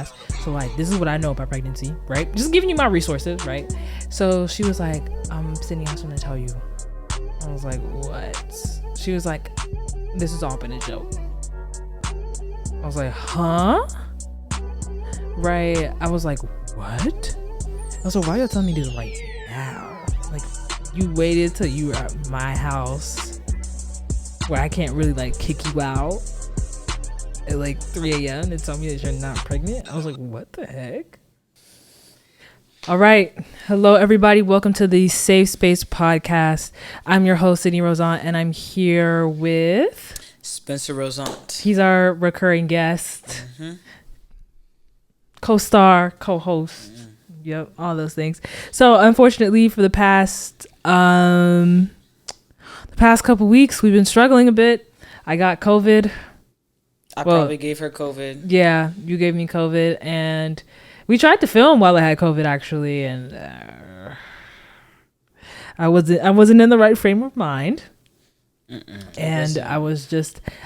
So like, this is what I know about pregnancy, right? Just giving you my resources, right? So she was like, Sydney, I was gonna tell you. I was like, what? She was like, this has all been a joke. I was like, huh? Right? I was like, what? I was like, why are you telling me this right now? Like, you waited till you were at my house where I can't really like kick you out at like 3 a.m. and tell me that you're not pregnant. I was like, what the heck? All right. Hello, everybody. Welcome to the Safe Space Podcast. I'm your host, Sydney Rosant, and I'm here with Spencer Rosant. He's our recurring guest, co-star, co-host. Yep, all those things. So, unfortunately, for the past couple weeks, we've been struggling a bit. I got COVID. I probably gave her COVID. Yeah, you gave me COVID, and we tried to film while I had COVID actually, and I wasn't in the right frame of mind, and I was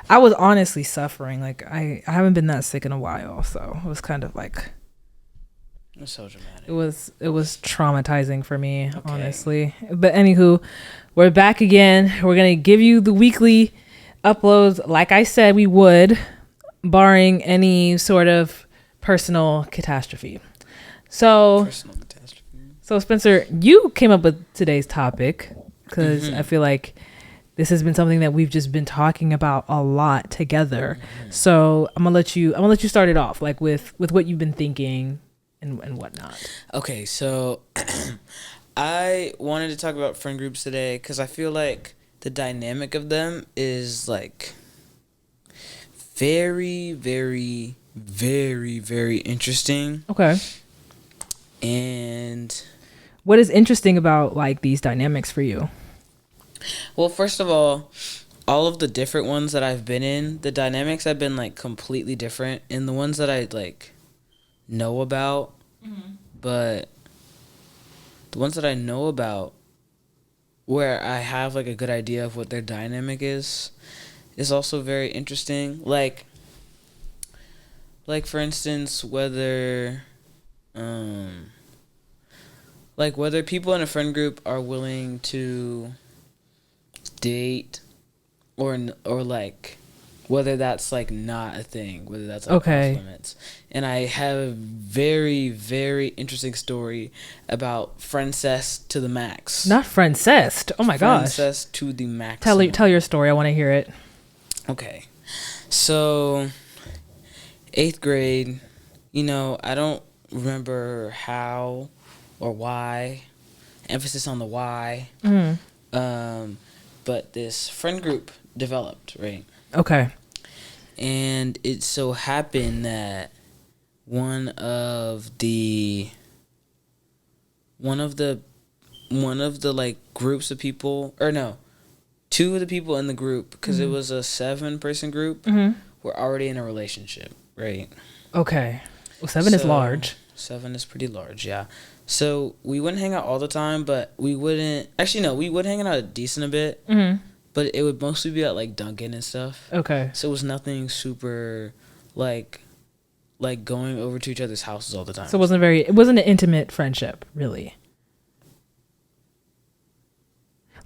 honestly suffering. Like I haven't been that sick in a while, so it was kind of like It was so dramatic. it was traumatizing for me, honestly. But anywho, we're back again. We're gonna give you the weekly uploads, like I said we would, barring any sort of personal catastrophe. So Spencer, you came up with today's topic because I feel like this has been something that we've just been talking about a lot together. So I'm gonna let you start it off, like with what you've been thinking and whatnot. Okay, so I wanted to talk about friend groups today because I feel like the dynamic of them is like very, very, very, very interesting. Okay. And what is interesting about like these dynamics for you? well, first of all of the different ones that I've been in, the dynamics have been like completely different. And the ones that I like know about, but the ones that I know about where I have like a good idea of what their dynamic is also very interesting. Like for instance, whether people in a friend group are willing to date or like whether that's like not a thing, whether that's like off limits. And I have a very, very interesting story about friendcest to the max. Not friendcest. Oh my gosh. Friendcest to the max. Tell your story. I want to hear it. Okay. So 8th grade, I don't remember how or why. Emphasis on the why. But this friend group developed, right? Okay. And it so happened that one of the like groups of people, or no, two of the people in the group, because it was a 7-person group, were already in a relationship, right? Okay. Well, 7 is large. 7 is pretty large, yeah. So we wouldn't hang out all the time, but we wouldn't. Actually, no, we would hang out a decent a bit. But it would mostly be at like Dunkin' and stuff. Okay. So it was nothing super like going over to each other's houses all the time. So it wasn't an intimate friendship, really.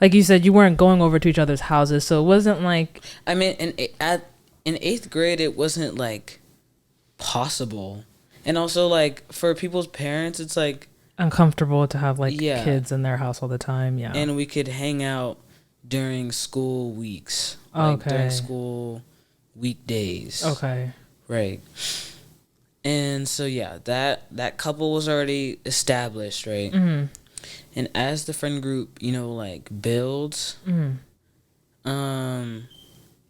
Like you said, you weren't going over to each other's houses, so it wasn't like. I mean, in 8th grade, it wasn't like possible, and also like for people's parents, it's like uncomfortable to have like kids in their house all the time. Yeah. And we could hang out during school weeks. Like during school weekdays. Okay. Right. And so yeah, that couple was already established, right? And as the friend group, like builds, it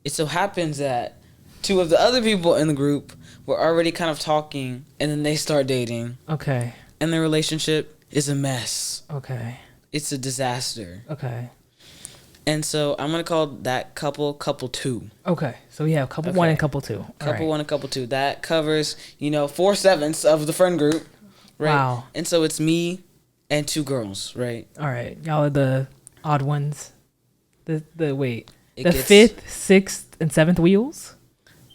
so happens that 2 of the other people in the group were already kind of talking, and then they start dating. Okay. And their relationship is a mess. Okay. It's a disaster. Okay. And so I'm going to call that couple 2. Okay. So we have couple 1 and couple 2. Couple 1 and couple 2. That covers, 4/7 of the friend group. Right? Wow. And so it's me and 2 girls, right? All right. Y'all are the odd ones. The 5th, 6th, and 7th wheels?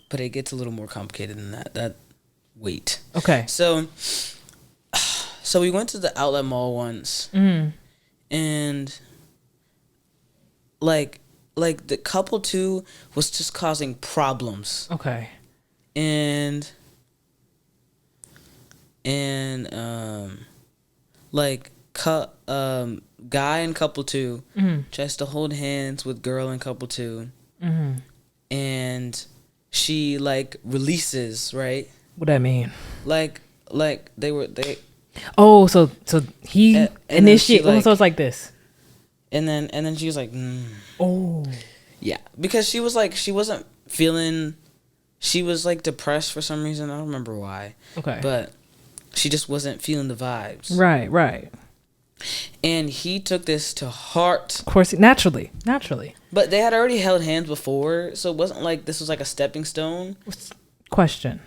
But it gets a little more complicated than that. wait. Okay. So we went to the outlet mall once, and like the couple two was just causing problems. Okay. And guy in couple two tries to hold hands with girl in couple two, and she like releases, right? What that mean? Like they Oh, so he then initiate. she, like- So it's like this. and then she was like, Oh. yeah, because she was like, she wasn't feeling, she was like depressed for some reason. I don't remember why, Okay. but she just wasn't feeling the vibes. Right. And he took this to heart. Of course, naturally. But they had already held hands before, so it wasn't like this was like a stepping stone. Question.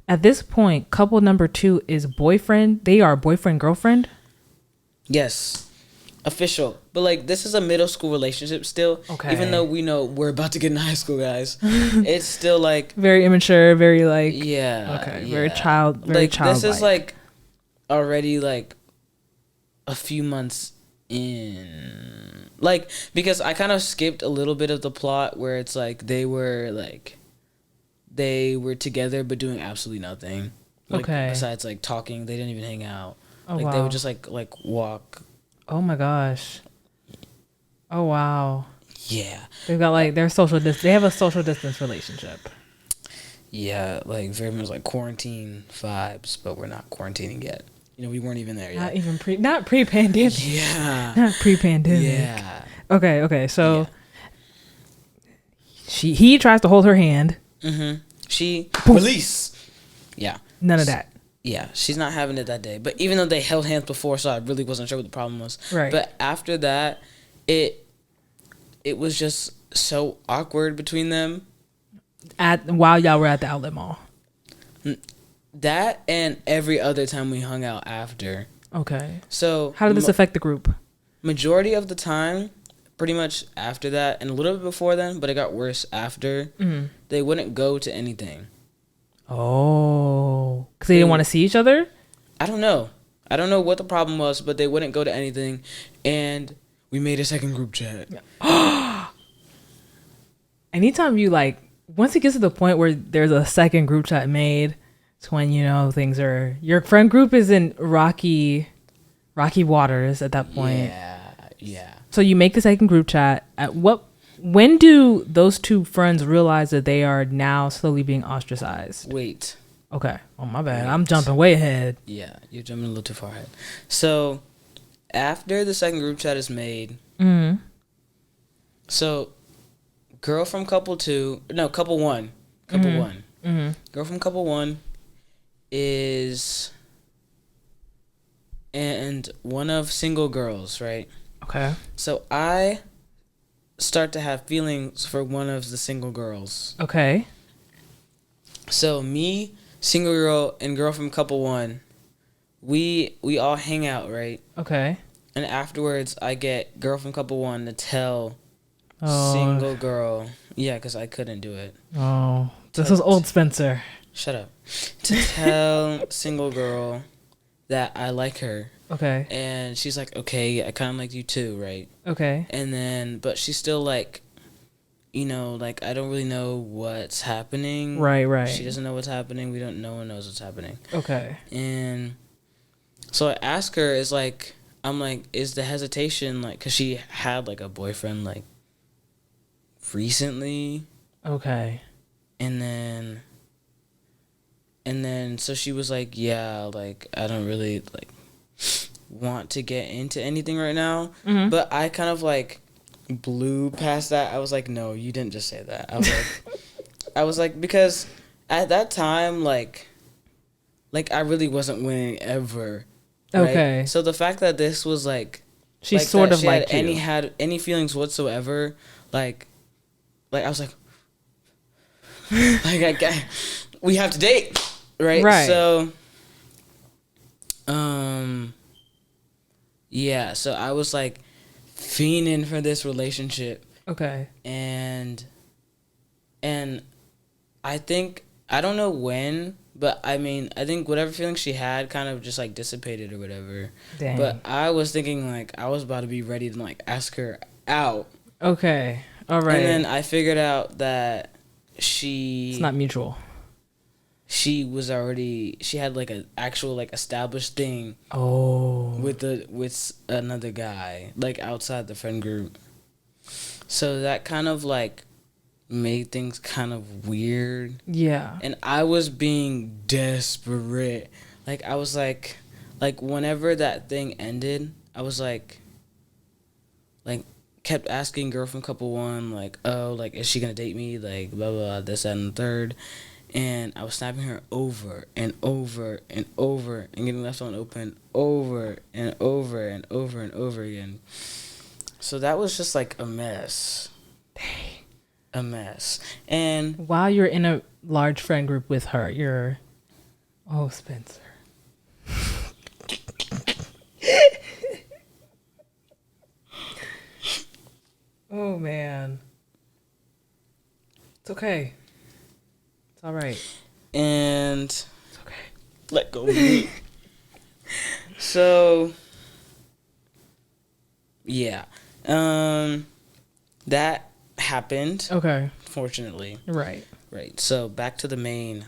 At this point, couple number 2 is boyfriend. They are boyfriend, girlfriend? Yes. Official. But like, this is a middle school relationship still. Okay. Even though we know we're about to get in high school, guys. It's still like, Very immature, very like... yeah. Okay, yeah. very childlike. This is like already like a few months in. Like, because I kind of skipped a little bit of the plot where it's like they were together but doing absolutely nothing. Like, Okay. Besides like talking, they didn't even hang out. Oh, like wow. they would just like walk. Oh my gosh. Oh wow. Yeah. They've got like their they have a social distance relationship. Yeah, like very much like quarantine vibes, but we're not quarantining yet. You know, we weren't even there yet. Not pre-pandemic. Yeah. Not pre-pandemic. Yeah. Okay. So he tries to hold her hand. Mm-hmm. She release. Yeah. None of that. Yeah, she's not having it that day. But even though they held hands before, so I really wasn't sure what the problem was. Right. But after that, it was just so awkward between them. While y'all were at the outlet mall. That and every other time we hung out after. Okay. So How did this affect the group? Majority of the time, pretty much after that, and a little bit before then, but it got worse after, they wouldn't go to anything. Oh. Because they didn't want to see each other? I don't know. I don't know what the problem was, but they wouldn't go to anything. And we made a second group chat. Anytime you like, once it gets to the point where there's a second group chat made, it's when, you know, things are, your friend group is in rocky waters at that point. Yeah. So you make the second group chat. When do those two friends realize that they are now slowly being ostracized? Wait. Okay. Oh, my bad. I'm jumping way ahead. Yeah, you're jumping a little too far ahead. So, after the second group chat is made, so girl from couple one, girl from couple one is, and one of single girls, right? Okay. So I start to have feelings for one of the single girls. Okay. So me, single girl, and girl from couple one, we all hang out, right? Okay. And afterwards, I get girl from couple one to tell Oh. single girl. Yeah, because I couldn't do it. Oh. This was old Spencer. Shut up. To tell single girl that I like her. Okay. And she's like, okay, I kind of like you too, right? Okay. And then, but she's still like, you know, like, I don't really know what's happening. Right. She doesn't know what's happening. No one knows what's happening. Okay. And so I ask her, is the hesitation, like, because she had, like, a boyfriend, like, recently. Okay. And then, so she was like, yeah, like, I don't really, like, want to get into anything right now. Mm-hmm. But I kind of, like, blew past that. I was like, no, you didn't just say that. I was like, because at that time, like I really wasn't winning ever. Right? Okay. So the fact that this was like, She like sort that of she liked had you. any feelings whatsoever, like I was like, we have to date, right? Right. So, yeah. So I was like fiending for this relationship. Okay. And I think, I don't know when, But I mean, I think whatever feeling she had kind of just like dissipated or whatever. Dang. But I was thinking like I was about to be ready to like ask her out. Okay. All right. And then I figured out that it's not mutual. she had like an actual like established thing with another guy like outside the friend group. So that kind of like made things kind of weird. Yeah. And I was being desperate. Like I was like whenever that thing ended, I was like kept asking girl from couple one, like, oh, like, is she gonna date me? Like, blah, blah, this, that, and the third. And I was snapping her over and over and over and getting left on open over and over and over and over again. So that was just like a mess. Dang. A mess. And while you're in a large friend group with her, Spencer. Oh, man. It's okay. It's all right. And it's okay. Let go of me. So, yeah. That happened. Okay. Fortunately. Right. Right. So, back to the main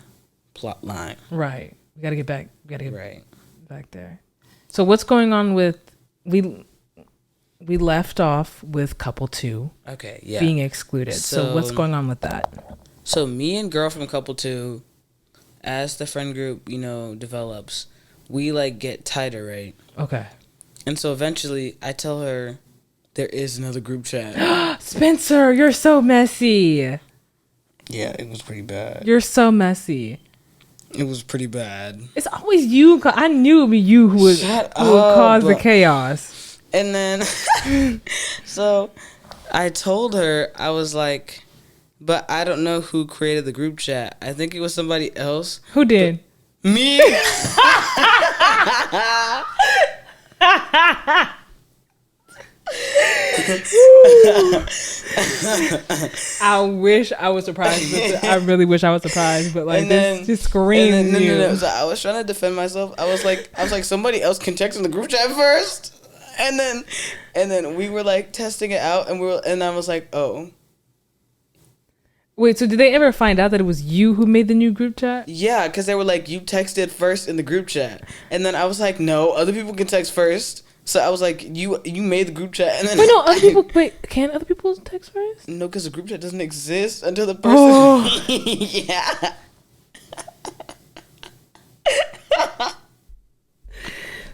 plot line. Right. We got to get back. We got to get right back there. So, what's going on with... We left off with couple 2. Okay, yeah. Being excluded. So what's going on with that? So me and girl from couple 2, as the friend group, develops, we like get tighter, right? Okay. And so eventually I tell her there is another group chat. Spencer, you're so messy. Yeah, it was pretty bad. You're so messy. It was pretty bad. It's always you. I knew it would be you who would cause the chaos. And then, so I told her, I was like, but I don't know who created the group chat. I think it was somebody else. Who did? Me. I wish I was surprised. I really wish I was surprised, but like this just screams you. No. So I was trying to defend myself. I was like somebody else can text in the group chat first. And then we were like testing it out, and I was like, oh. Wait, so did they ever find out that it was you who made the new group chat? Yeah, because they were like, you texted first in the group chat, and then I was like, no, other people can text first. So I was like, you made the group chat, and then can other people text first? No, because the group chat doesn't exist until the person. Yeah.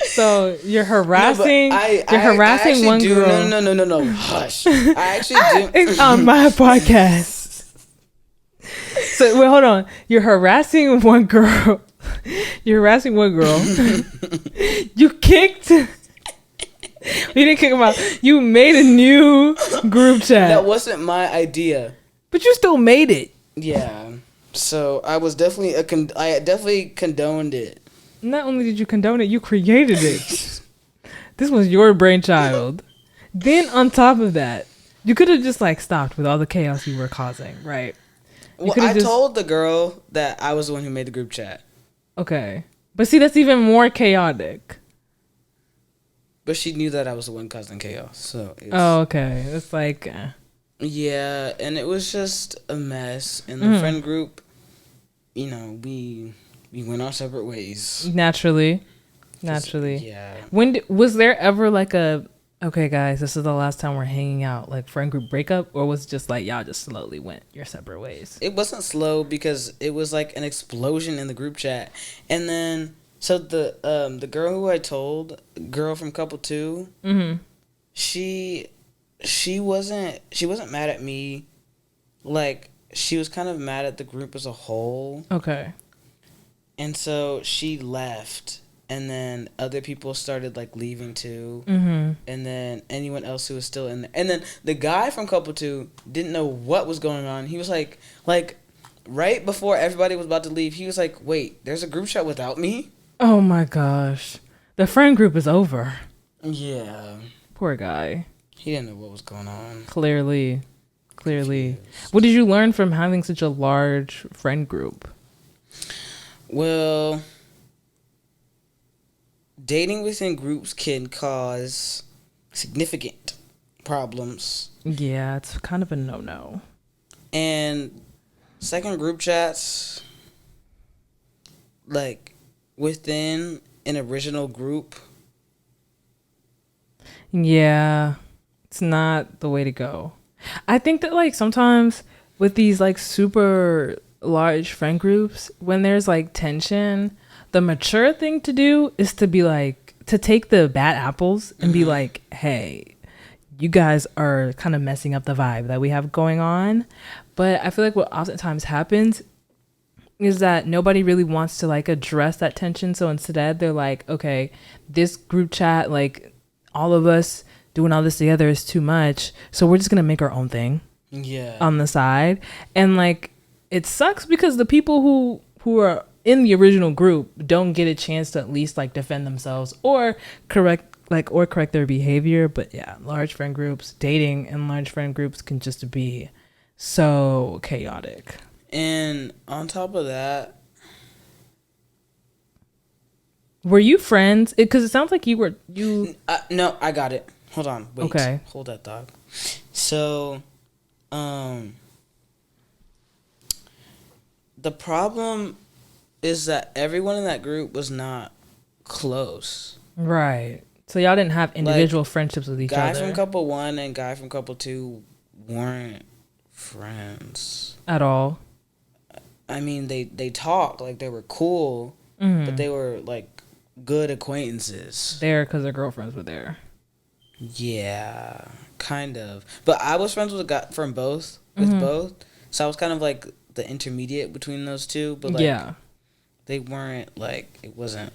So you're harassing. You're harassing one girl. No. Hush. I actually do. It's on my podcast. So wait, hold on. You're harassing one girl. You kicked. You didn't kick him out. You made a new group chat. That wasn't my idea. But you still made it. Yeah. So I was definitely I definitely condoned it. Not only did you condone it, you created it. This was your brainchild. Then on top of that, you could have just like stopped with all the chaos you were causing, right? I told the girl that I was the one who made the group chat. Okay. But see, that's even more chaotic. But she knew that I was the one causing chaos. So okay. It's like... Yeah, and it was just a mess. In the friend group, we went our separate ways. Naturally. Yeah. Was there ever like a, okay guys, this is the last time we're hanging out, like friend group breakup, or was it just like y'all just slowly went your separate ways? It wasn't slow because it was like an explosion in the group chat. And then so the girl who I told, girl from couple 2, she wasn't mad at me. Like she was kind of mad at the group as a whole. Okay. And so she left, and then other people started like leaving too. And then anyone else who was still in there, and then the guy from couple 2 didn't know what was going on. He was like right before everybody was about to leave, he was like, "Wait, there's a group chat without me?" Oh my gosh, the friend group is over. Yeah. Poor guy. He didn't know what was going on. Clearly. What did you learn from having such a large friend group? Well, dating within groups can cause significant problems. Yeah, it's kind of a no-no. And second group chats, like within an original group, Yeah, it's not the way to go. I think that like sometimes with these like super large friend groups, when there's like tension, the mature thing to do is to be like to take the bad apples and be like, "Hey, you guys are kind of messing up the vibe that we have going on." But I feel like what oftentimes happens is that nobody really wants to like address that tension. So instead, they're like, "Okay, this group chat, like all of us doing all this together is too much. So we're just gonna make our own thing yeah, on the side." And like it sucks because the people who are in the original group don't get a chance to at least like defend themselves or correct their behavior. But yeah, large friend groups, dating in large friend groups can just be so chaotic. and on top of that, Were you friends? Because it sounds like you. no, I got it. Hold on, wait, Okay. hold that thought. So, the problem is that everyone in that group was not close. Right. So y'all didn't have individual friendships with each Guy other from couple one and guy from couple two weren't friends. at all. I mean, they talked like they were cool, but they were like good acquaintances. There because their girlfriends were there. Yeah, kind of. But I was friends with a guy from both, with both. So I was kind of like the intermediate between those two. But like, Yeah. they weren't like, it wasn't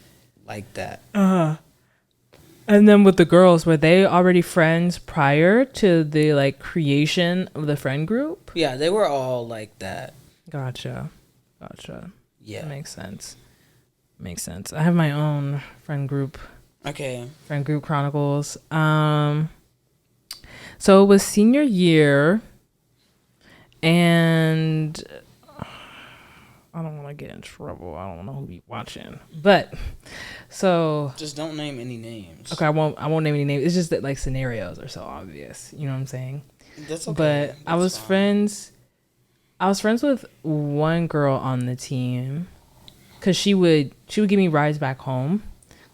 like that. And then with the girls, were they already friends prior to the like creation of the friend group? Yeah, they were all like that. Gotcha. Yeah. That makes sense. I have my own friend group Okay. chronicles. So it was senior year, and I don't want to get in trouble. I don't know who be watching, but so Just don't name any names. okay, I won't name any names. It's just that like scenarios are so obvious. You know what I'm saying? That's okay. But I That's was fine. friends with one girl on the team because she would give me rides back home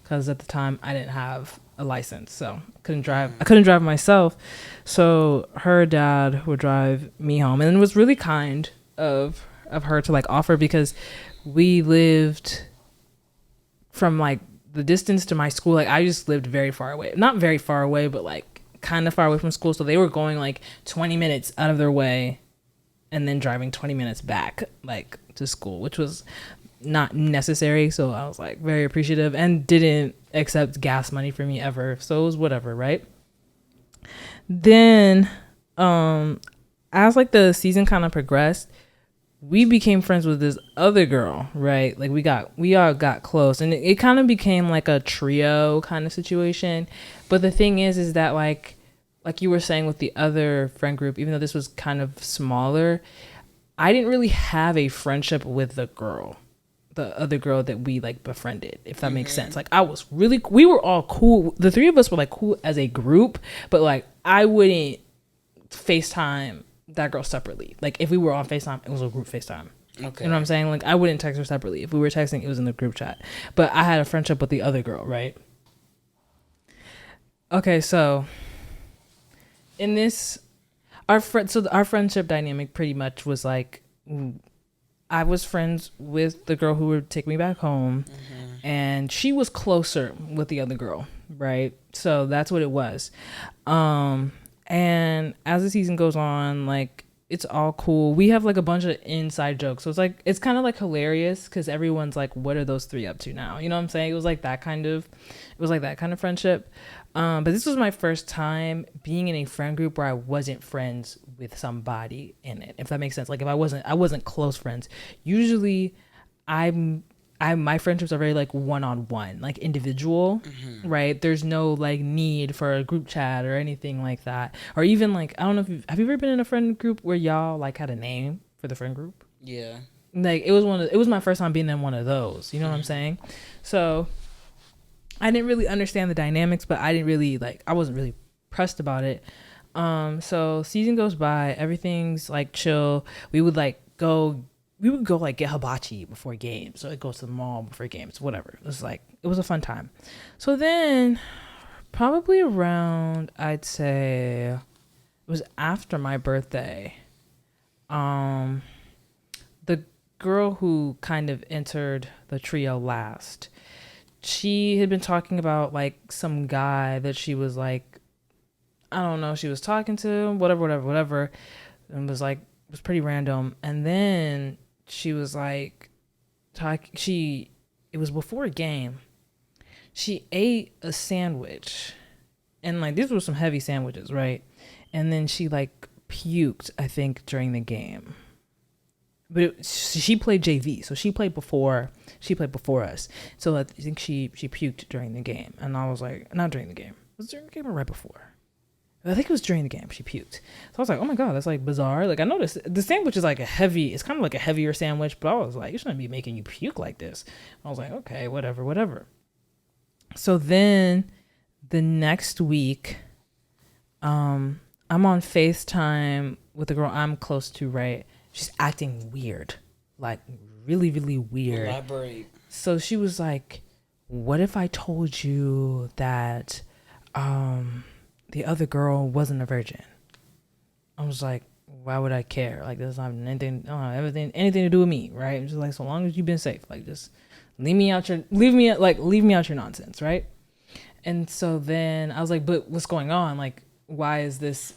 because at the time I didn't have a license, so I couldn't drive myself. So her dad would drive me home, and it was really kind of her to like offer because we lived from like the distance to my school. Like I just lived very far away, not very far away, but like kind of far away from school. So they were going like 20 minutes out of their way and then driving 20 minutes back like to school, which was not necessary. So I was like very appreciative and didn't accept gas money for me ever. So it was whatever, right? Then as like the season kind of progressed, we became friends with this other girl, right? Like we all got close, and it kind of became like a trio kind of situation. But the thing is that like you were saying with the other friend group, even though this was kind of smaller, I didn't really have a friendship with the other girl that we like befriended, if that makes sense. Like we were all cool. The three of us were like cool as a group, but like I wouldn't FaceTime that girl separately. Like if we were on FaceTime, it was a group FaceTime. Okay. You know what I'm saying? Like I wouldn't text her separately. If we were texting, it was in the group chat. But I had a friendship with the other girl, right? Okay, so in this our friendship dynamic pretty much was like I was friends with the girl who would take me back home, and she was closer with the other girl, right? So that's what it was. And as the season goes on, like it's all cool. We have like a bunch of inside jokes, so it's kind of like hilarious because everyone's like, "What are those three up to now?" You know what I'm saying? It was like that kind of friendship. But this was my first time being in a friend group where I wasn't friends with somebody in it, if that makes sense. Like if I wasn't close friends. Usually, my friendships are very like one-on-one, like individual, right? There's no like need for a group chat or anything like that, or even like I don't know if have you ever been in a friend group where y'all like had a name for the friend group? Yeah. Like, it was my first time being in one of those. You know what I'm saying? So I didn't really understand the dynamics, but I wasn't really pressed about it. So season goes by, everything's like chill. We would go like get hibachi before games. So it goes to the mall before games, whatever. It was a fun time. So then probably around, I'd say it was after my birthday. The girl who kind of entered the trio last, she had been talking about like some guy that she was like, I don't know, she was talking to, whatever, and was pretty random. And then she was like, it was before a game. She ate a sandwich, and like these were some heavy sandwiches, right? And then she like puked, I think, during the game. But she played JV, so she played before us. So I think she puked during the game, and I was like, not during the game. Was it during the game or right before? I think it was during the game she puked. So I was like, oh my god, that's like bizarre. Like, I noticed the sandwich is like it's kind of like a heavier sandwich, but I was like, it shouldn't be making you puke like this. I was like, okay, whatever. So then the next week, I'm on FaceTime with the girl I'm close to, right? She's acting weird, like really, really weird. Elaborate. So she was like, what if I told you that the other girl wasn't a virgin? I was like, why would I care? Like, this doesn't have anything to do with me, right? I'm just like, so long as you've been safe, like, just leave me out your nonsense, right? And so then I was like, but what's going on? Like, why is this?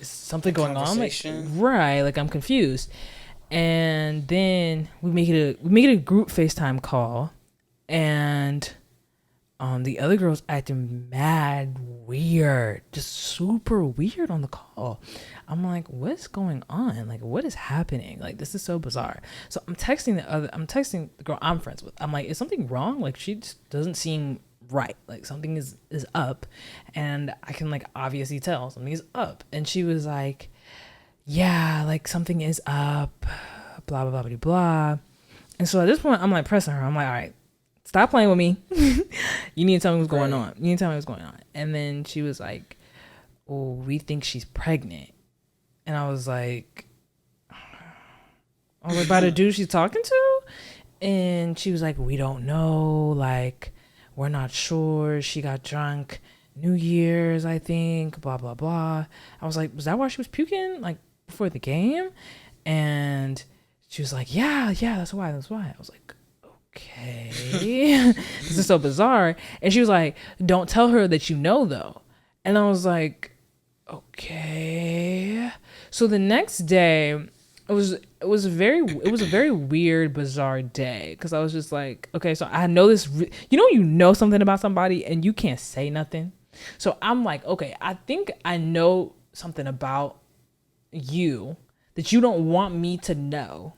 Is something going on? Like, right? Like, I'm confused. And then we make it a group FaceTime call, and the other girl's acting mad weird, just super weird on the call. I'm like, what's going on? Like, what is happening? Like, this is so bizarre. So I'm texting the girl I'm friends with. I'm like, is something wrong? Like, she just doesn't seem right. Like, something is up, and I can like obviously tell something is up. And she was like, yeah, like something is up, blah blah blah blah blah. And so at this point, I'm like pressing her. I'm like, all right, stop playing with me. You need to tell me what's going on. You need to tell me what's going on. And then she was like, oh, we think she's pregnant. And I was like, by the dude she's talking to? And she was like, we don't know. Like, we're not sure. She got drunk New Year's, I think, blah, blah, blah. I was like, was that why she was puking, like, before the game? And she was like, yeah, that's why. I was like, okay. This is so bizarre. And she was like, don't tell her that you know, though. And I was like, okay. So the next day, it was a very weird, bizarre day, because I was just like, okay, so I know this. You know something about somebody and you can't say nothing. So I'm like, okay, I think I know something about you that you don't want me to know,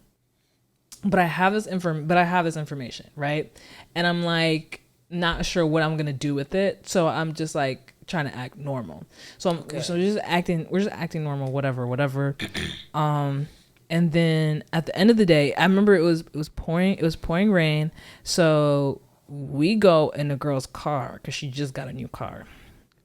but I have this information, right? And I'm like not sure what I'm gonna do with it. So I'm just like trying to act normal. So we're just acting normal, whatever. And then at the end of the day, I remember it was pouring rain. So we go in the girl's car because she just got a new car,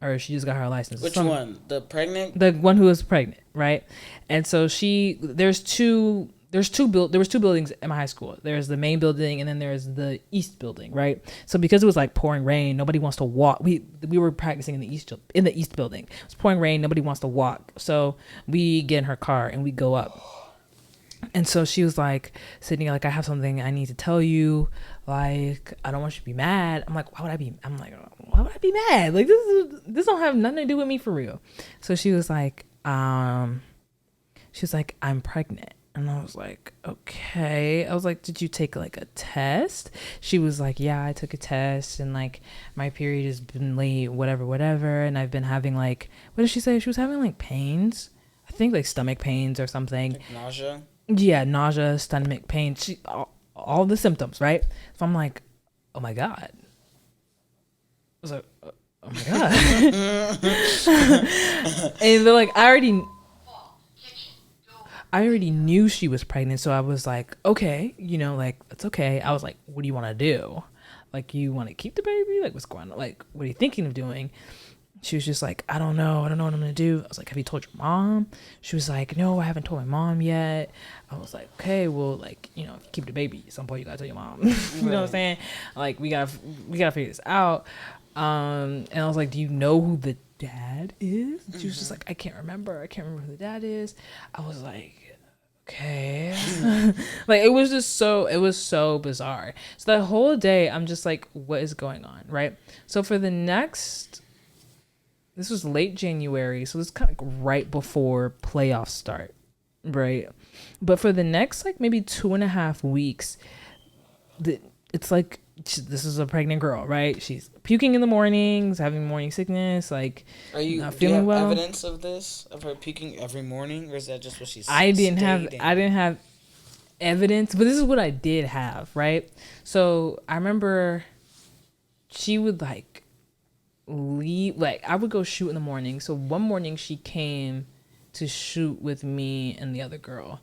or she just got her license. Which one? The pregnant? The one who was pregnant, right? And so there was two buildings in my high school. There's the main building, and then there's the east building, right? So because it was like pouring rain, nobody wants to walk. We were practicing in the east building. It was pouring rain, nobody wants to walk. So we get in her car and we go up. And so she was like, Sydney, like, I have something I need to tell you. Like, I don't want you to be mad. I'm like, why would I be mad? Like, this don't have nothing to do with me for real. So she was like, I'm pregnant. And I was like, okay. I was like, did you take like a test? She was like, yeah, I took a test, and like my period has been late, whatever. And I've been having like, what did she say? She was having like pains. I think like stomach pains or something. Like nausea? Yeah, nausea, stomach pain. All the symptoms, right? So I'm like, oh my God. I was like, oh my God. And they're like, I already knew she was pregnant, so I was like, okay, like, it's okay. I was like, what do you want to do? Like, you want to keep the baby? Like, what's going on? Like, what are you thinking of doing? She was just like, I don't know what I'm going to do. I was like, have you told your mom? She was like, no, I haven't told my mom yet. I was like, okay, well, like, if you keep the baby, at some point you got to tell your mom. You know what I'm saying? Like, we got to figure this out. And I was like, do you know who the dad is? She was just like, I can't remember who the dad is. I was like, okay. Like, it was so bizarre. So that whole day, I'm just like, what is going on, right? So for the next... This was late January, so this is kind of like right before playoffs start, right? But for the next, like, maybe 2.5 weeks, it's like, this is a pregnant girl, right? She's puking in the mornings, having morning sickness, like, not feeling well. Evidence of this, of her puking every morning, or is that just what she's I didn't have evidence, but this is what I did have, right? So I remember she would, like, leave, like, I would go shoot in the morning. So one morning she came to shoot with me and the other girl,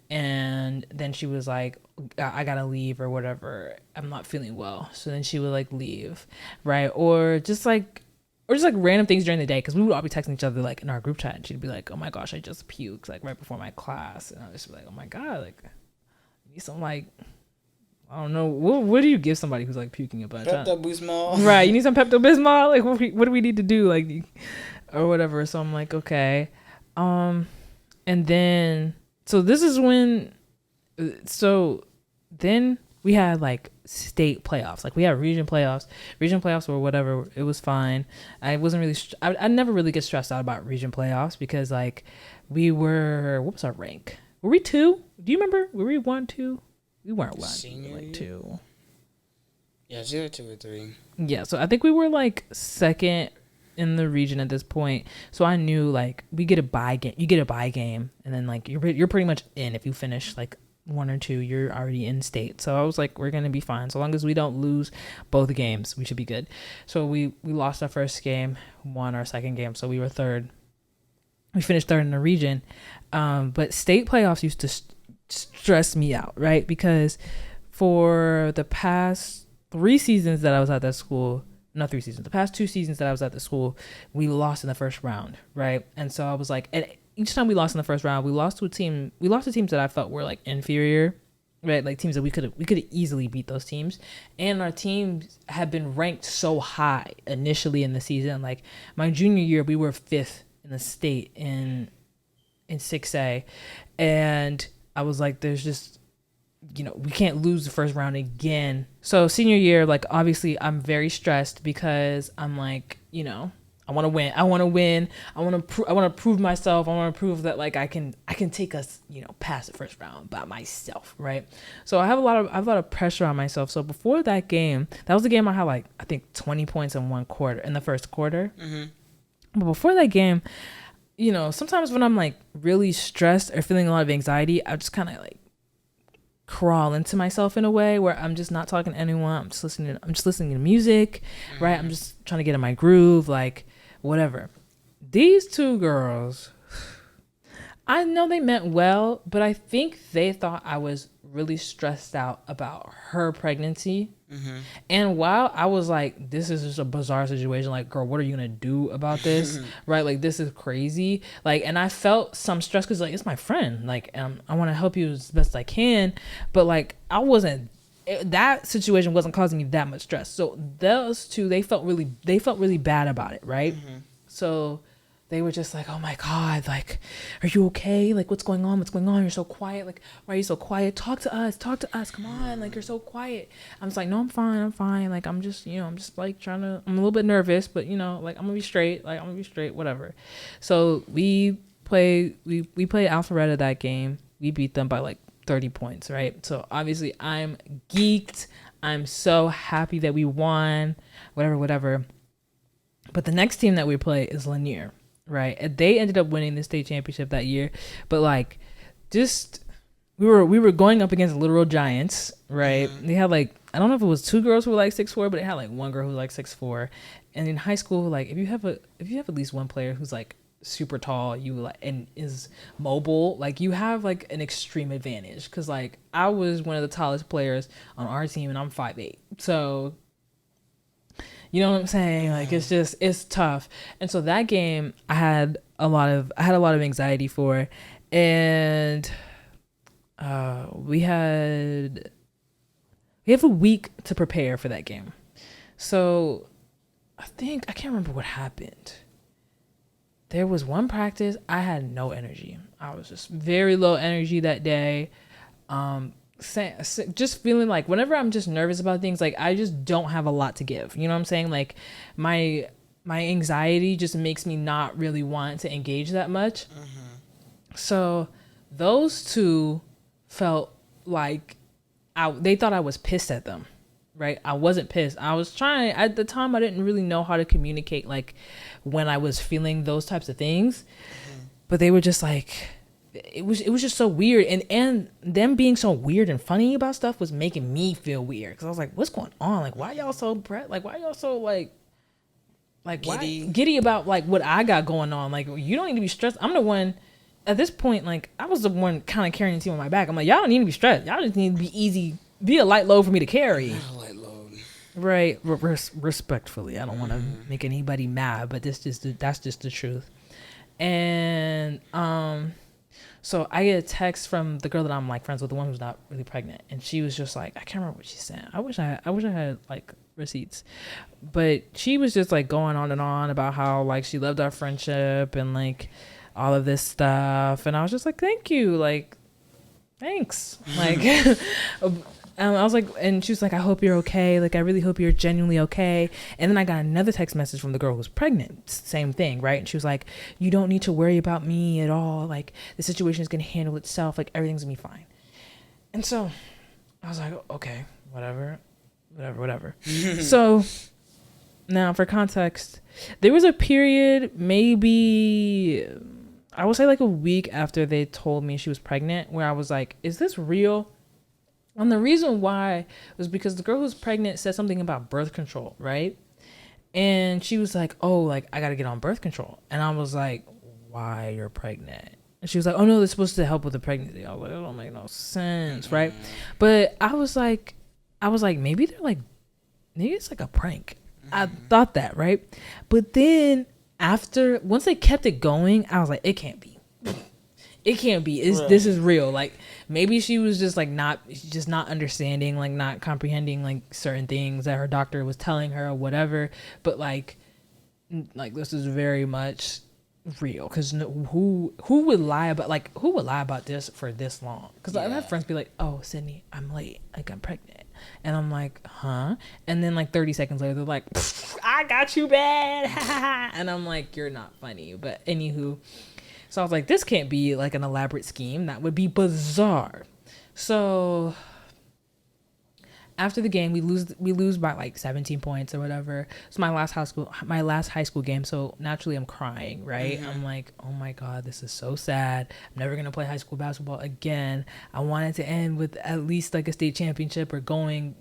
and then she was like, I gotta leave or whatever, I'm not feeling well. So then she would, like, leave, right? Or just like random things during the day, because we would all be texting each other, like, in our group chat, and she'd be like, oh my gosh, I just puked, like, right before my class. And I would just be like, oh my god, like, I need some, like, I don't know. What do you give somebody who's, like, puking a bunch? Pepto-Bismol. Right. You need some Pepto-Bismol? Like, what do we need to do? Like, or whatever. So I'm like, okay. And then, so this is when, so then we had, like, state playoffs. Like, we had region playoffs or whatever. It was fine. I wasn't really, I never really get stressed out about region playoffs because, like, what was our rank? Were we 2? Do you remember? Were we 1, 2? We weren't 1, we were like 2. Yeah, it's either 2 or 3. Yeah, so I think we were, like, second in the region at this point. So I knew, like, we get a bye game. You get a bye game, and then, like, you're pretty much in. If you finish, like, 1 or 2, you're already in state. So I was like, we're gonna be fine. So long as we don't lose both games, we should be good. So we lost our first game, won our second game, so we were third. We finished third in the region. But state playoffs used to stress me out, right? Because for the past 3 seasons that I was at that school, not 3 seasons, the past 2 seasons that I was at the school, we lost in the first round, right? And so I was like, and each time we lost in the first round, we lost to teams that I felt were, like, inferior, right? Like, teams that we could have easily beat those teams. And our teams had been ranked so high initially in the season. Like, my junior year, we were 5th in the state in 6A, and I was like, there's just, we can't lose the first round again. So senior year, like, obviously I'm very stressed because I'm like, I want to win. I want to prove myself. I want to prove that, like, I can take us, past the first round by myself, right? So I have a lot of pressure on myself. So before that game, that was the game I had, like, I think 20 points in the first quarter. Mm-hmm. But before that game, sometimes when I'm, like, really stressed or feeling a lot of anxiety, I just kind of, like, crawl into myself in a way where I'm just not talking to anyone. I'm just listening to music, mm-hmm. right? I'm just trying to get in my groove, like, whatever. These 2 girls, I know they meant well, but I think they thought I was really stressed out about her pregnancy. Mm-hmm. And while I was like, this is just a bizarre situation, like, girl, what are you gonna do about this? Right? Like, this is crazy. Like, and I felt some stress because, like, it's my friend. Like, I want to help you as best I can. But, like, that situation wasn't causing me that much stress. So those 2, they felt really bad about it, right? Mm-hmm. So they were just like, oh my God, like, are you okay? Like, what's going on? You're so quiet. Like, why are you so quiet? Talk to us. Come on. Like, you're so quiet. I'm just like, no, I'm fine. Like, I'm just like I'm a little bit nervous, but like, I'm gonna be straight. Whatever. So we played Alpharetta that game. We beat them by, like, 30 points, right? So obviously I'm geeked. I'm so happy that we won, whatever. But the next team that we play is Lanier. Right. And they ended up winning the state championship that year. But, like, just we were going up against literal giants, right? Mm-hmm. They had, like, I don't know if it was 2 girls who were, like, 6'4", but it had, like, 1 girl who was, like, 6'4". And in high school, like, if you have at least one player who's, like, super tall, you like and is mobile, like you have like an extreme advantage because like I was one of the tallest players on our team and I'm 5'8", so you know what I'm saying, like it's tough. And so that game I had a lot of anxiety for, and we have a week to prepare for that game. So I can't remember what happened. There was one practice, I had no energy. I was just very low energy that day. Just feeling like whenever I'm just nervous about things, like I just don't have a lot to give. You know what I'm saying? Like my anxiety just makes me not really want to engage that much. So those two felt like they thought I was pissed at them. Right? I wasn't pissed. I was trying at the time. I didn't really know how to communicate like when I was feeling those types of things, but they were just like, it was just so weird. And them being so weird and funny about stuff was making me feel weird. Cause I was like, what's going on? Like, why y'all so why y'all so like giddy about like what I got going on? Like, you don't need to be stressed. I'm the one at this point. Like I was the one kind of carrying the team on my back. I'm like, y'all don't need to be stressed. Y'all just need to be easy. Be a light load for me to carry. Right, respectfully. I don't want to make anybody mad, but that's just the truth. And so I get a text from the girl that I'm like friends with, the one who's not really pregnant, and she was just like, I can't remember what she said. I wish I had like receipts, but she was just like going on and on about how like she loved our friendship and like all of this stuff, and I was just like, thank you, like thanks, like. I was like, and she was like, I hope you're okay. Like, I really hope you're genuinely okay. And then I got another text message from the girl who's pregnant. Same thing, right? And she was like, you don't need to worry about me at all. Like, the situation is going to handle itself. Like, everything's going to be fine. And so I was like, okay, whatever. So now for context, there was a period, maybe I would say like a week after they told me she was pregnant, where I was like, is this real? And the reason why was because the girl who's pregnant said something about birth control, right? And she was like, oh, like, I got to get on birth control. And I was like, why you're pregnant? And she was like, oh, no, it's supposed to help with the pregnancy. I was like, that don't make no sense, right? But I was like, maybe it's like a prank. I thought that, right? But then once they kept it going, I was like, it can't be. It can't be. This is real. Like, maybe she was just like not understanding, like not comprehending like certain things that her doctor was telling her or whatever. But like this is very much real, because who would lie about this for this long? Because I have friends be like, oh, Sydney, I'm late, like I'm pregnant, and I'm like, huh? And then like 30 seconds later they're like, I got you bad. And I'm like, you're not funny. But anywho, so I was like, this can't be like an elaborate scheme. That would be bizarre. So after the game, we lose by like 17 points or whatever. It's my last high school game. So naturally I'm crying, right? I'm like, oh my God, this is so sad. I'm never going to play high school basketball again. I wanted to end with at least like a state championship or going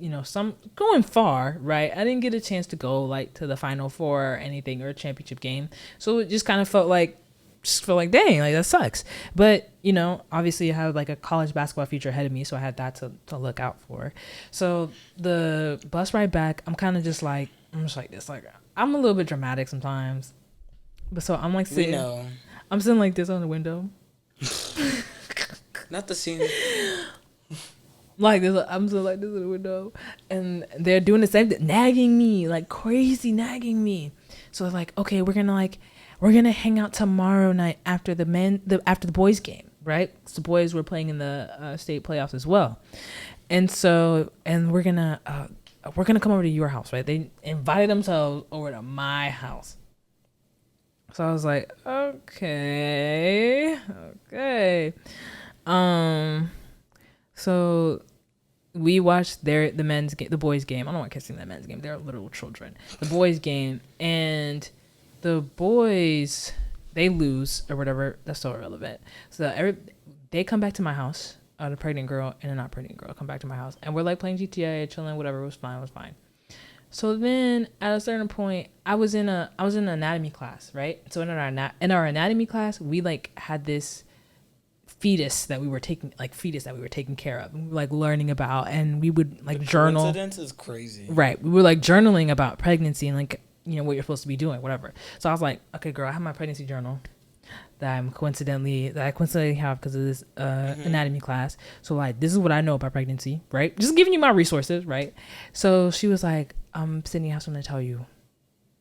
far, right? I didn't get a chance to go like to the Final Four or anything, or a championship game. So it just kind of felt like, dang, like that sucks. But obviously I had like a college basketball future ahead of me, so I had that to look out for. So the bus ride back, I'm kind of just like, this, like I'm a little bit dramatic sometimes, but so I'm like I'm sitting like this on the window. Not the scene. Like this, I'm sitting like this in the window, and they're doing the same thing, nagging me, like crazy nagging me. So it's like, okay, we're gonna hang out tomorrow night after the boys game, right? Because the boys were playing in the state playoffs as well, and we're gonna come over to your house, right? They invited themselves over to my house. So I was like, okay. So we watched the boys game. I don't want to kissing the men's game. They're little children. The boys game, and the boys, they lose or whatever. That's so irrelevant. So they come back to my house. The pregnant girl and a not pregnant girl come back to my house, and we're like playing GTA, chilling, whatever. It was fine. So then at a certain point, I was in an anatomy class, right? So in our anatomy class, we like had this fetus that we were taking care of, and we were like learning about, and we would like journal. Coincidence is crazy. Right. We were like journaling about pregnancy and like, you know, what you're supposed to be doing, whatever. So I was like, okay, girl, I have my pregnancy journal that I coincidentally have because of this anatomy class. So like, this is what I know about pregnancy, right? Just giving you my resources, right? So she was like, Sydney, I have something to tell you.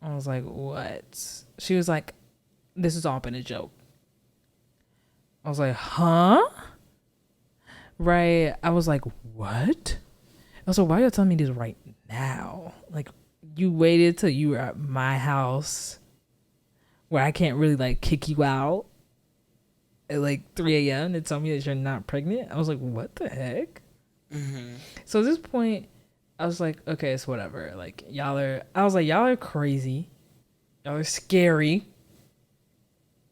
I was like, what? She was like, this has all been a joke. I was like, huh? Right. I was like, what? I was like, why are you telling me this right now? Like, you waited till you were at my house where I can't really like kick you out at like 3 a.m. to tell me that you're not pregnant. I was like, what the heck? Mm-hmm. So at this point, I was like, okay, it's whatever. Like, y'all are crazy. Y'all are scary.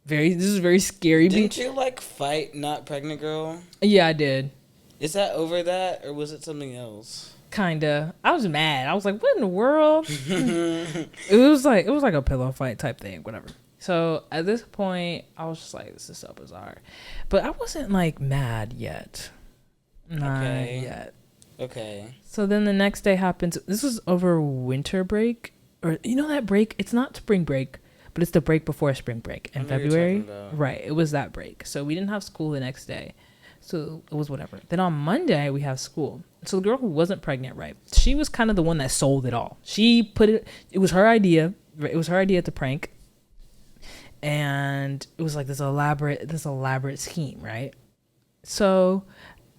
This is very scary. Didn't you like fight Not Pregnant Girl? Yeah, I did. Is that over that, or was it something else? Kinda. I was mad. I was like, what in the world? It was like a pillow fight type thing, whatever. So at this point, I was just like, this is so bizarre. But I wasn't like mad yet. Not yet. Okay. So then the next day happens. This was over winter break. Or you know that break? It's not spring break, but it's the break before spring break in February. Right. It was that break. So we didn't have school the next day. So it was whatever. Then on Monday, we have school. So the girl who wasn't pregnant, right? She was kind of the one that sold it all. She put it was her idea. It was her idea to prank. And it was like this elaborate scheme, right? So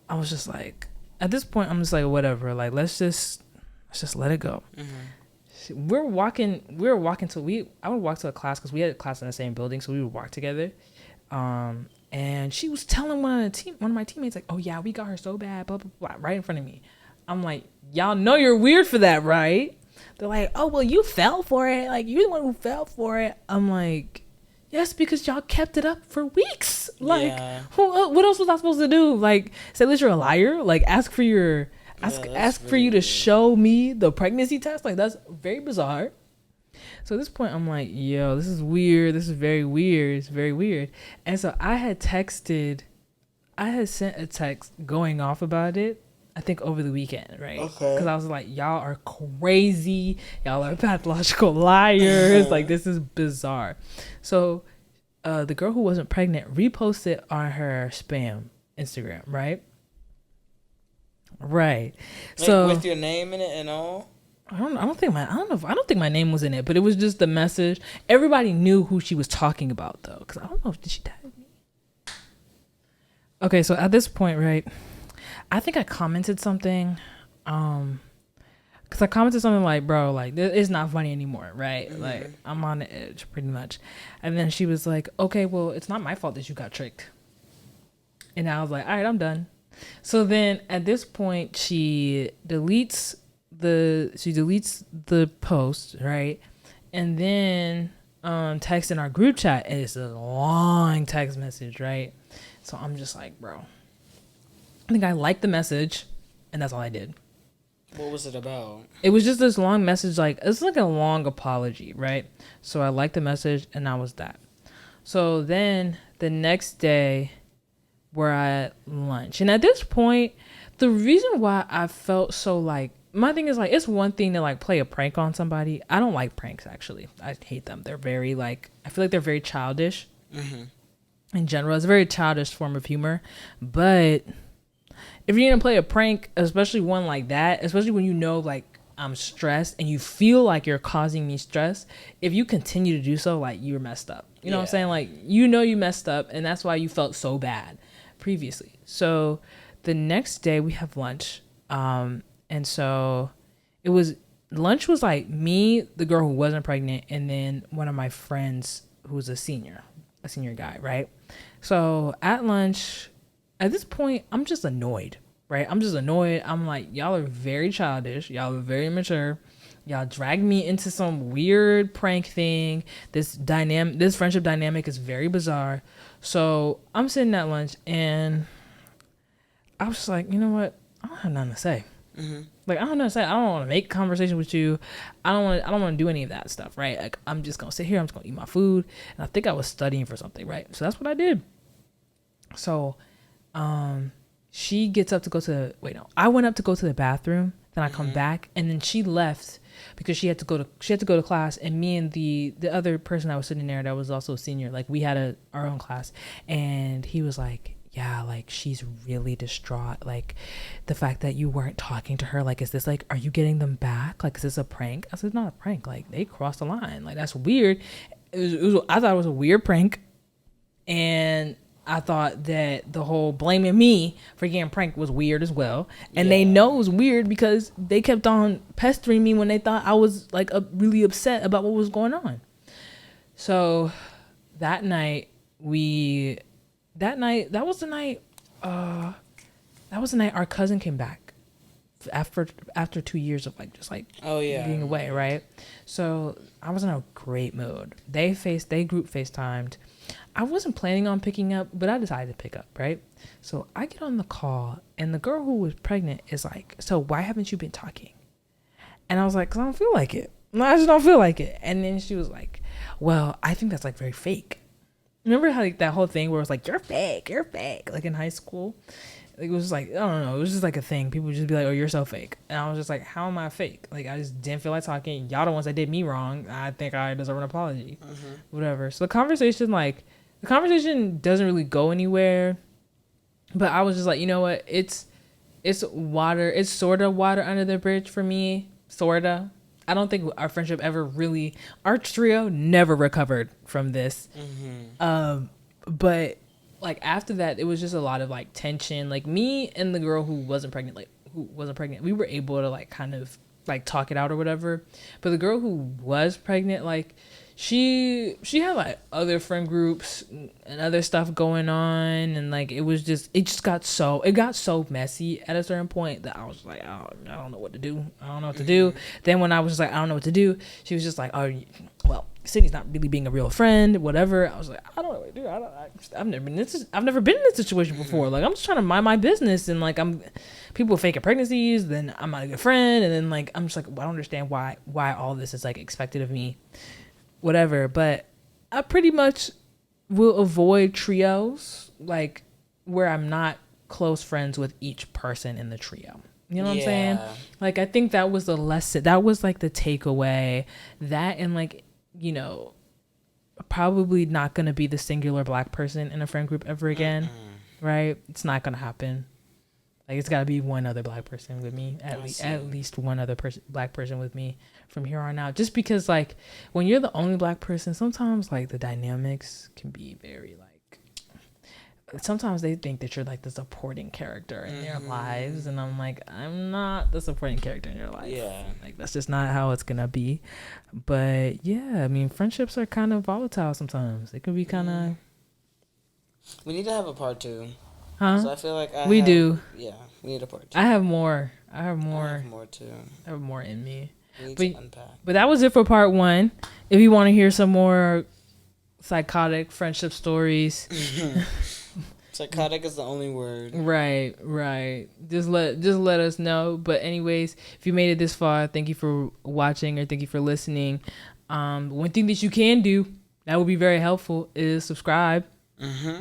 I was just like, at this point, I'm just like, whatever. Like, let's just let it go. Mm-hmm. I would walk to a class because we had a class in the same building. So we would walk together. And she was telling one of my teammates, like, oh yeah, we got her so bad, blah, blah, blah, right in front of me. I'm like, y'all know you're weird for that, right? They're like, oh, well, you fell for it. Like, you're the one who fell for it. I'm like, yes, because y'all kept it up for weeks. Like, yeah. What else was I supposed to do? Like, say that you're a liar? Like, ask for you to show me the pregnancy test? Like, that's very bizarre. So at this point, I'm like, yo, this is weird. This is very weird. It's very weird. And so I had sent a text going off about it, I think over the weekend, right? Okay. Because I was like, y'all are crazy. Y'all are pathological liars. Like, this is bizarre. So the girl who wasn't pregnant reposted on her spam Instagram, right? Right. Like, so with your name in it and all? I don't think my name was in it, but it was just the message. Everybody knew who she was talking about though, because I don't know, did she tag me? Okay, so at this point, right, I think I commented something, because I commented something like, bro, like, it's not funny anymore, right? Mm-hmm. Like, I'm on the edge pretty much. And then she was like, okay, well, it's not my fault that you got tricked. And I was like, all right, I'm done. So then at this point, she deletes the post, right? And then text in our group chat, and it's a long text message, right? So I'm just like, bro, I think I liked the message, and that's all I did. What was it about? It was just this long message, like, it's like a long apology, right? So I liked the message, and that was that. So then the next day, we're at lunch, and at this point, the reason why I felt so like, my thing is, like, it's one thing to like play a prank on somebody. I don't like pranks, actually. I hate them. They're very like, I feel like they're very childish. Mm-hmm. In general, it's a very childish form of humor. But if you're gonna play a prank, especially one like that, especially when you know, like, I'm stressed and you feel like you're causing me stress, if you continue to do so, like, you're messed up. You know what I'm saying? Like, you know you messed up, and that's why you felt so bad previously. So the next day we have lunch. And so lunch was like me, the girl who wasn't pregnant, and then one of my friends who was a senior guy, right? So at lunch, at this point, I'm just annoyed, right? I'm like, y'all are very childish. Y'all are very immature. Y'all dragged me into some weird prank thing. This friendship dynamic is very bizarre. So I'm sitting at lunch, and I was just like, you know what? I don't have nothing to say. Like, I don't know, say I don't want to make conversation with you. I don't want to do any of that stuff, right? Like, I'm just gonna sit here. I'm just gonna eat my food. And I think I was studying for something, right? So that's what I did. So, she gets up to go to I went up to go to the bathroom. Then I come back, and then she left because she had to go to class. And me and the other person that was sitting there that was also a senior, like, we had our own class, and he was like, yeah, like, she's really distraught, like, the fact that you weren't talking to her, like, is this, like, are you getting them back, like, is this a prank? I said, not a prank, like, they crossed the line, like, that's weird. I thought it was a weird prank, and I thought that the whole blaming me for getting pranked was weird as well. And they know it was weird because they kept on pestering me when they thought I was, like, really upset about what was going on. So that night that was the night our cousin came back after 2 years of, like, just, like, being away, right? So I was in a great mood. They group FaceTimed. I wasn't planning on picking up, but I decided to pick up, right? So I get on the call, and the girl who was pregnant is like, so why haven't you been talking? And I was like, because I don't feel like it. I just don't feel like it. And then she was like, well, I think that's, like, very fake. Remember how, like, that whole thing where it was like, you're fake, like, in high school? Like, it was like, I don't know, it was just like a thing. People would just be like, oh, you're so fake. And I was just like, how am I fake? Like, I just didn't feel like talking. Y'all the ones that did me wrong. I think I deserve an apology. Whatever. So the conversation doesn't really go anywhere. But I was just like, you know what? It's water. It's sort of water under the bridge for me. Sorta. I don't think our friendship our trio never recovered from this. But, like, after that, it was just a lot of, like, tension. Like, me and the girl who wasn't pregnant, we were able to, like, kind of, like, talk it out or whatever. But the girl who was pregnant, like, she had, like, other friend groups and other stuff going on, and, like, it got so messy at a certain point that I was like, oh, I don't know what to do. Then when I was just like, I don't know what to do, she was just like, oh, well, Sydney's not really being a real friend, whatever. I was like, I don't know what to do. I've never been in this situation before. Like, I'm just trying to mind my business, and, like, people faking pregnancies, then I'm not a good friend, and then, like, I'm just like, well, I don't understand why all this is, like, expected of me. Whatever, but I pretty much will avoid trios, like, where I'm not close friends with each person in the trio. You know what I'm saying? Like, I think that was the lesson. That was, like, the takeaway. That, and, like, you know, probably not going to be the singular black person in a friend group ever again, right? It's not going to happen. Like, it's got to be one other black person with me, at least one other black person with me from here on out. Just because, like, when you're the only black person, sometimes, like, the dynamics can be very, like, sometimes they think that you're, like, the supporting character in their lives, and I'm like, I'm not the supporting character in your life. Yeah, like, that's just not how it's gonna be. But yeah, I mean, friendships are kind of volatile sometimes. It can be kind of. We need to have a part 2. Huh? So I feel like we do. Yeah, we need a part 2. I have more too. I have more in me. We need to unpack. But that was it for part 1. If you want to hear some more psychotic friendship stories. Psychotic is the only word. Right. Just let us know. But anyways, if you made it this far, thank you for watching, or thank you for listening. One thing that you can do that would be very helpful is subscribe.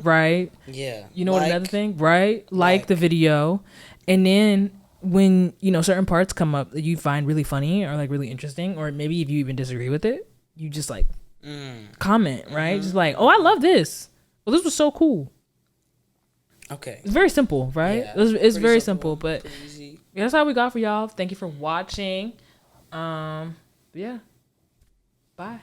Right? Yeah. You know, another thing? Right? Like the video. And then when, you know, certain parts come up that you find really funny or, like, really interesting, or maybe if you even disagree with it, you just, like, comment, right? Just like, oh, I love this. Well, this was so cool. Okay. It's very simple, right? Yeah, it's very simple, but that's all we got for y'all. Thank you for watching. Yeah. Bye.